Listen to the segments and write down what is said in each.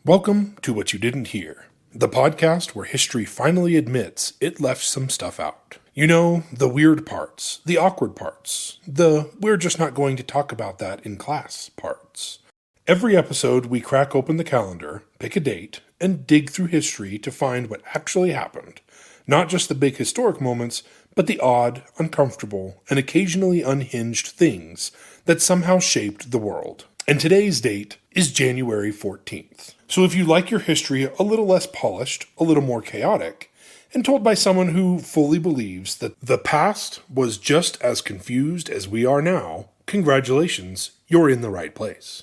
Welcome to What You Didn't Hear, the podcast where history finally admits it left some stuff out. You know, the weird parts, the awkward parts, the we're just not going to talk about that in class parts. Every episode, we crack open the calendar, pick a date, and dig through history to find what actually happened. Not just the big historic moments, but the odd, uncomfortable, and occasionally unhinged things that somehow shaped the world. And today's date is January 14th. So if you like your history a little less polished, a little more chaotic, and told by someone who fully believes that the past was just as confused as we are now, congratulations, you're in the right place.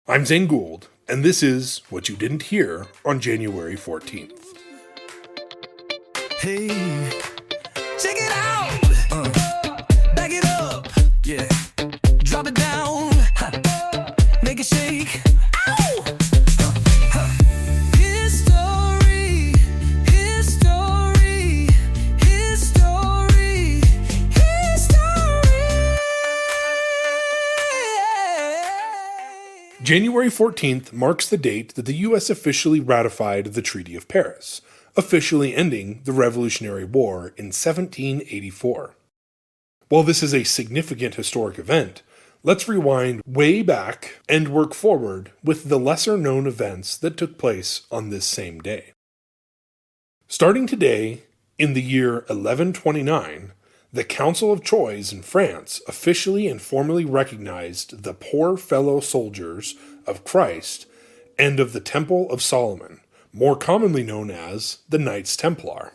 I'm Zane Gould, and this is What You Didn't Hear on January 14th. Hey, check it out! Back it up, yeah. Drop it down, make it shake. Ow! History, history, history, history. January 14th marks the date that the U.S. officially ratified the Treaty of Paris, officially ending the Revolutionary War in 1784. While this is a significant historic event, let's rewind way back and work forward with the lesser-known events that took place on this same day. Starting today, in the year 1129, the Council of Troyes in France officially and formally recognized the poor fellow soldiers of Christ and of the Temple of Solomon, more commonly known as the Knights Templar.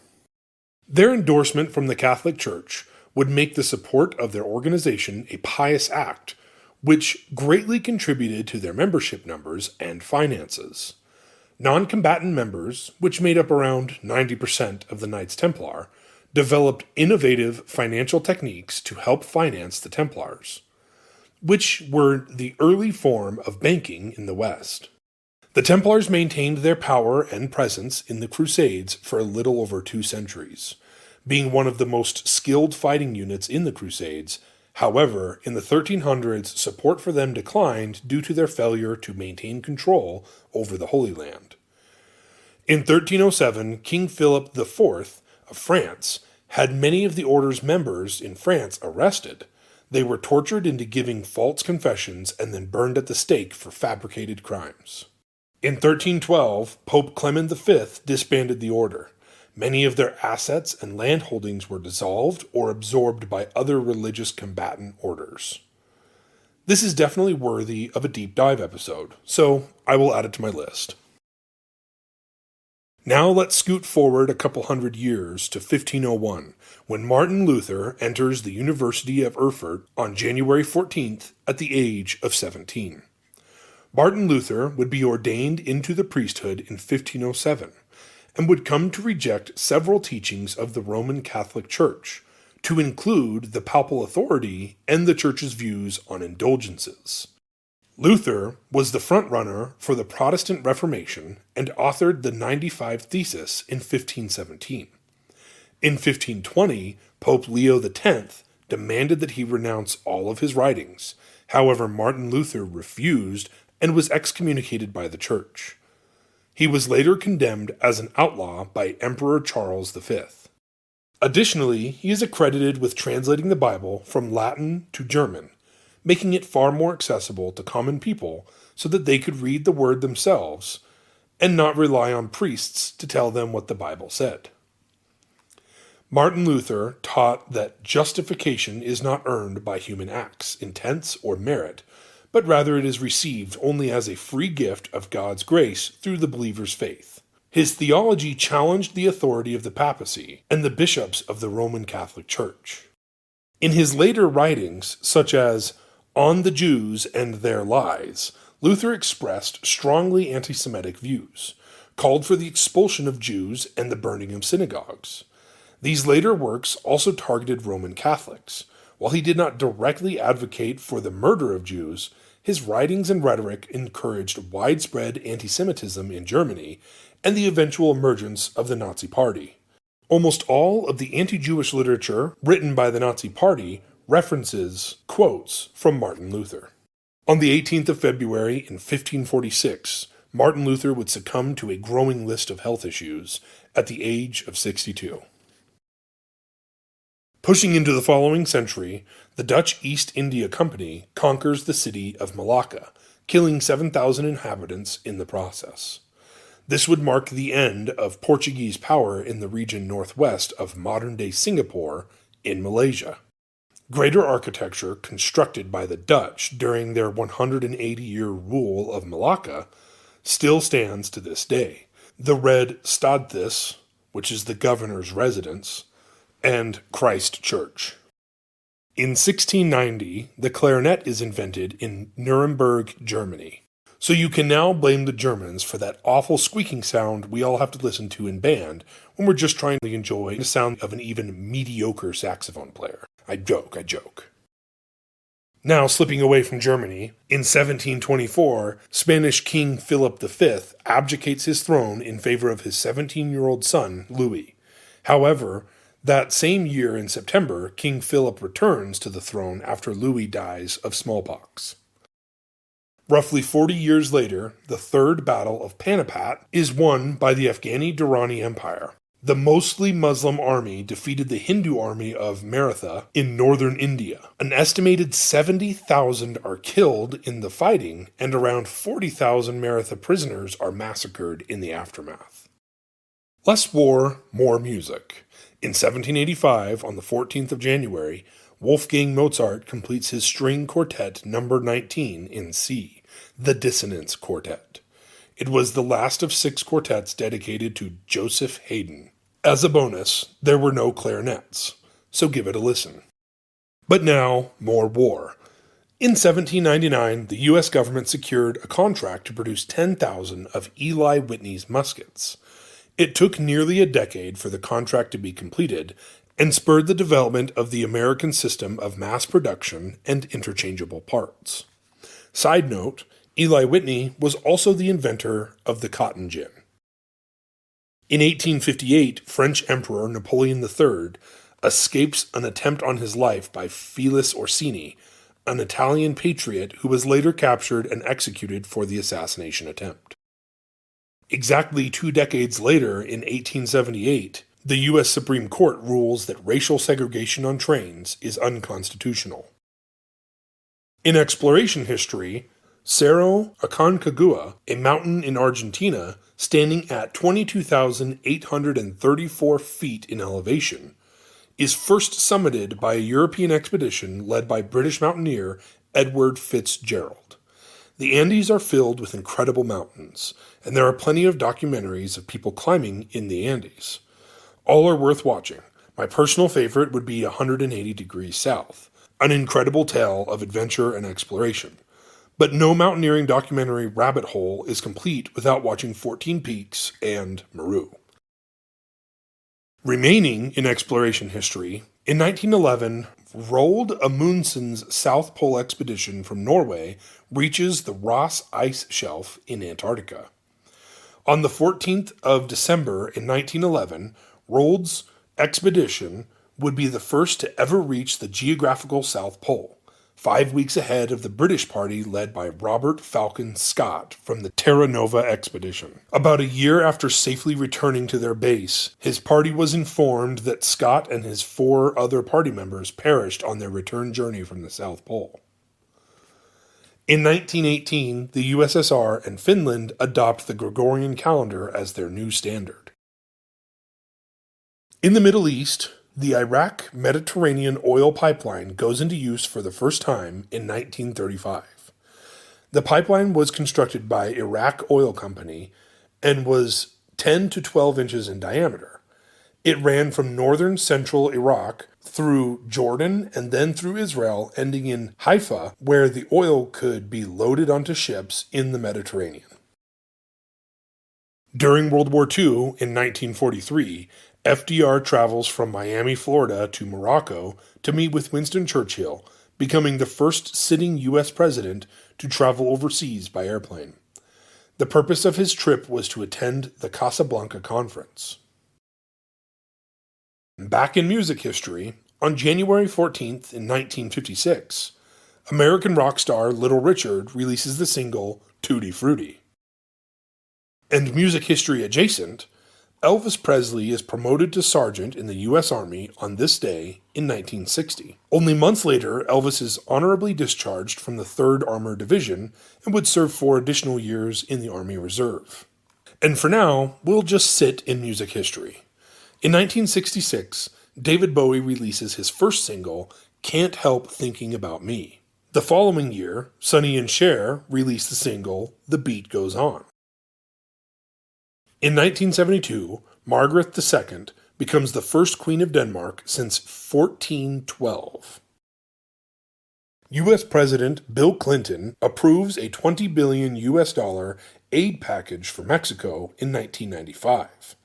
Their endorsement from the Catholic Church would make the support of their organization a pious act, which greatly contributed to their membership numbers and finances. Non-combatant members, which made up around 90% of the Knights Templar, developed innovative financial techniques to help finance the Templars, which were the early form of banking in the West. The Templars maintained their power and presence in the Crusades for a little over 2 centuries, being one of the most skilled fighting units in the Crusades. However, in the 1300s, support for them declined due to their failure to maintain control over the Holy Land. In 1307, King Philip IV of France had many of the order's members in France arrested. They were tortured into giving false confessions and then burned at the stake for fabricated crimes. In 1312, Pope Clement V disbanded the order. Many of their assets and land holdings were dissolved or absorbed by other religious combatant orders. This is definitely worthy of a deep dive episode, so I will add it to my list. Now let's scoot forward a couple hundred years to 1501, when Martin Luther enters the University of Erfurt on January 14th at the age of 17. Martin Luther would be ordained into the priesthood in 1507, and would come to reject several teachings of the Roman Catholic Church, to include the papal authority and the Church's views on indulgences. Luther was the frontrunner for the Protestant Reformation and authored the 95 Thesis in 1517. In 1520, Pope Leo X demanded that he renounce all of his writings. However, Martin Luther refused and was excommunicated by the Church. He was later condemned as an outlaw by Emperor Charles V. Additionally, he is accredited with translating the Bible from Latin to German, making it far more accessible to common people so that they could read the word themselves and not rely on priests to tell them what the Bible said. Martin Luther taught that justification is not earned by human acts, intents, or merit, but rather it is received only as a free gift of God's grace through the believer's faith. His theology challenged the authority of the papacy and the bishops of the Roman Catholic Church. In his later writings, such as On the Jews and Their Lies, Luther expressed strongly anti-Semitic views, called for the expulsion of Jews and the burning of synagogues. These later works also targeted Roman Catholics. While he did not directly advocate for the murder of Jews, his writings and rhetoric encouraged widespread anti-Semitism in Germany and the eventual emergence of the Nazi Party. Almost all of the anti-Jewish literature written by the Nazi Party references quotes from Martin Luther. On the 18th of February in 1546, Martin Luther would succumb to a growing list of health issues at the age of 62. Pushing into the following century, the Dutch East India Company conquers the city of Malacca, killing 7,000 inhabitants in the process. This would mark the end of Portuguese power in the region northwest of modern-day Singapore in Malaysia. Greater architecture constructed by the Dutch during their 180-year rule of Malacca still stands to this day. The Red Stadhuis, which is the governor's residence, and Christ Church. In 1690, the clarinet is invented in Nuremberg, Germany. So you can now blame the Germans for that awful squeaking sound we all have to listen to in band when we're just trying to enjoy the sound of an even mediocre saxophone player. I joke. Now, slipping away from Germany, in 1724, Spanish King Philip V abdicates his throne in favor of his 17-year-old son, Louis. However, that same year in September, King Philip returns to the throne after Louis dies of smallpox. Roughly 40 years later, the Third Battle of Panipat is won by the Afghani Durrani Empire. The mostly Muslim army defeated the Hindu army of Maratha in northern India. An estimated 70,000 are killed in the fighting, and around 40,000 Maratha prisoners are massacred in the aftermath. Less war, more music. In 1785, on the 14th of January, Wolfgang Mozart completes his string quartet number 19 in C, the Dissonance Quartet. It was the last of 6 quartets dedicated to Joseph Haydn. As a bonus, there were no clarinets, so give it a listen. But now, more war. In 1799, the U.S. government secured a contract to produce 10,000 of Eli Whitney's muskets. It took nearly a decade for the contract to be completed, and spurred the development of the American system of mass production and interchangeable parts. Side note, Eli Whitney was also the inventor of the cotton gin. In 1858, French Emperor Napoleon III escapes an attempt on his life by Felice Orsini, an Italian patriot who was later captured and executed for the assassination attempt. Exactly 2 decades later, in 1878, the U.S. Supreme Court rules that racial segregation on trains is unconstitutional. In exploration history, Cerro Aconcagua, a mountain in Argentina standing at 22,834 feet in elevation, is first summited by a European expedition led by British mountaineer Edward Fitzgerald. The Andes are filled with incredible mountains, and there are plenty of documentaries of people climbing in the Andes. All are worth watching. My personal favorite would be 180 Degrees South, an incredible tale of adventure and exploration. But no mountaineering documentary rabbit hole is complete without watching 14 Peaks and Meru. Remaining in exploration history, in 1911, Roald Amundsen's South Pole expedition from Norway reaches the Ross Ice Shelf in Antarctica. On the 14th of December in 1911, Roald's expedition would be the first to ever reach the geographical South Pole, 5 weeks ahead of the British party led by Robert Falcon Scott from the Terra Nova expedition. About a year after safely returning to their base, his party was informed that Scott and his 4 other party members perished on their return journey from the South Pole. In 1918, the USSR and Finland adopt the Gregorian calendar as their new standard. In the Middle East, the Iraq-Mediterranean oil pipeline goes into use for the first time in 1935. The pipeline was constructed by Iraq Oil Company and was 10 to 12 inches in diameter. It ran from northern central Iraq through Jordan and then through Israel, ending in Haifa, where the oil could be loaded onto ships in the Mediterranean. During World War II, in 1943, FDR travels from Miami, Florida to Morocco to meet with Winston Churchill, becoming the first sitting U.S. president to travel overseas by airplane. The purpose of his trip was to attend the Casablanca Conference. Back in music history, on January 14th in 1956, American rock star Little Richard releases the single Tutti Frutti. And music history adjacent, Elvis Presley is promoted to sergeant in the U.S. Army on this day in 1960. Only months later, Elvis is honorably discharged from the 3rd Armored Division and would serve 4 additional years in the Army Reserve. And for now, we'll just sit in music history. In 1966, David Bowie releases his first single, Can't Help Thinking About Me. The following year, Sonny and Cher released the single, The Beat Goes On. In 1972, Margaret II becomes the first Queen of Denmark since 1412. U.S. President Bill Clinton approves a $20 billion aid package for Mexico in 1995.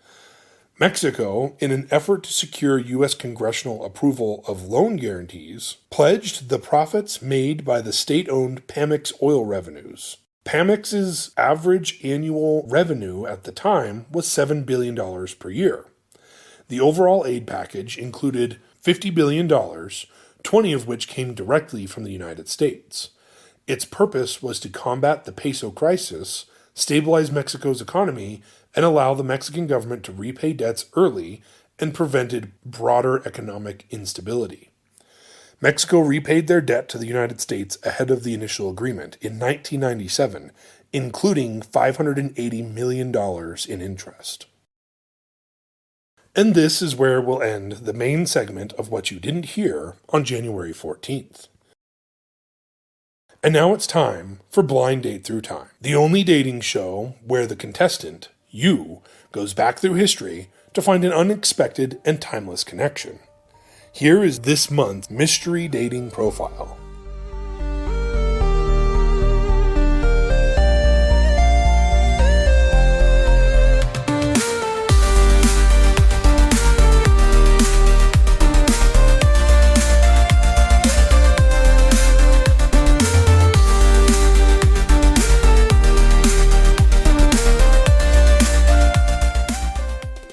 Mexico, in an effort to secure U.S. congressional approval of loan guarantees, pledged the profits made by the state-owned Pemex oil revenues. Pemex's average annual revenue at the time was $7 billion per year. The overall aid package included $50 billion, 20 of which came directly from the United States. Its purpose was to combat the peso crisis, stabilize Mexico's economy, and allow the Mexican government to repay debts early and prevented broader economic instability. Mexico repaid their debt to the United States ahead of the initial agreement in 1997, including $580 million in interest. And this is where we'll end the main segment of What You Didn't Hear on January 14th. And now it's time for Blind Date Through Time, the only dating show where the contestant, you, goes back through history to find an unexpected and timeless connection. Here is this month's mystery dating profile.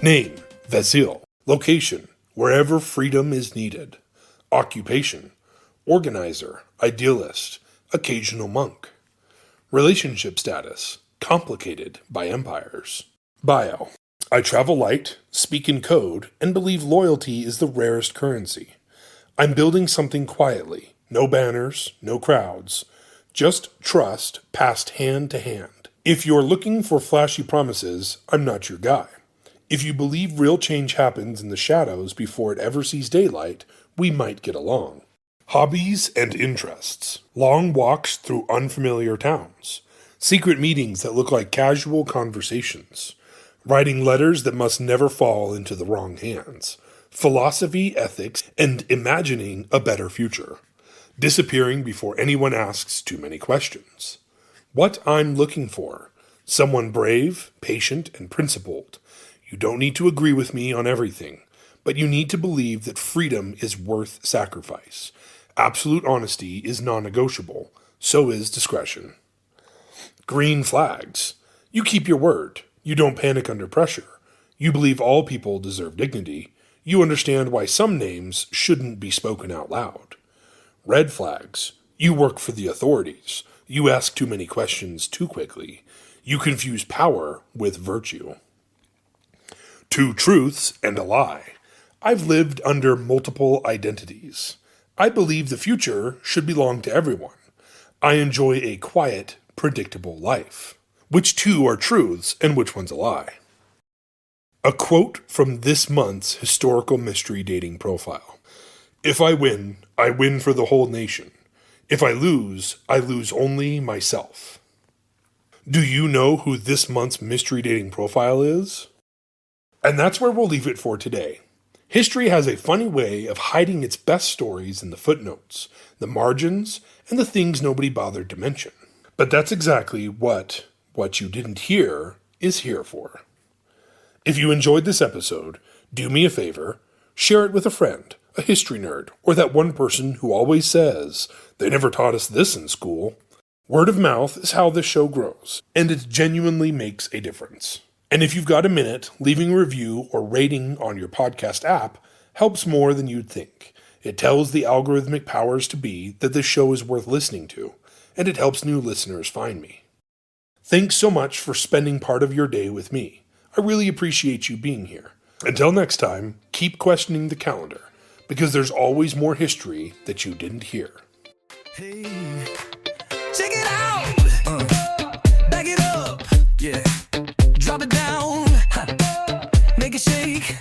Name, Vasil. Location, wherever freedom is needed. Occupation, organizer, idealist, occasional monk. Relationship status, complicated by empires. Bio, I travel light, speak in code, and believe loyalty is the rarest currency. I'm building something quietly, no banners, no crowds, just trust passed hand to hand. If you're looking for flashy promises, I'm not your guy. If you believe real change happens in the shadows before it ever sees daylight, we might get along. Hobbies and interests. Long walks through unfamiliar towns. Secret meetings that look like casual conversations. Writing letters that must never fall into the wrong hands. Philosophy, ethics, and imagining a better future. Disappearing before anyone asks too many questions. What I'm looking for. Someone brave, patient, and principled. You don't need to agree with me on everything, but you need to believe that freedom is worth sacrifice. Absolute honesty is non-negotiable. So is discretion. Green flags. You keep your word. You don't panic under pressure. You believe all people deserve dignity. You understand why some names shouldn't be spoken out loud. Red flags. You work for the authorities. You ask too many questions too quickly. You confuse power with virtue. 2 truths and a lie. I've lived under multiple identities. I believe the future should belong to everyone. I enjoy a quiet, predictable life. Which 2 are truths and which one's a lie? A quote from this month's historical mystery dating profile. If I win for the whole nation. If I lose only myself. Do you know who this month's mystery dating profile is? And that's where we'll leave it for today. History has a funny way of hiding its best stories in the footnotes, the margins, and the things nobody bothered to mention. But that's exactly what you didn't hear is here for. If you enjoyed this episode, do me a favor, share it with a friend, a history nerd, or that one person who always says, they never taught us this in school. Word of mouth is how this show grows, and it genuinely makes a difference. And if you've got a minute, leaving a review or rating on your podcast app helps more than you'd think. It tells the algorithmic powers to be that this show is worth listening to, and it helps new listeners find me. Thanks so much for spending part of your day with me. I really appreciate you being here. Until next time, keep questioning the calendar, because there's always more history that you didn't hear. Hey, check it out. Back it up. Yeah. Drop it down. Make it shake.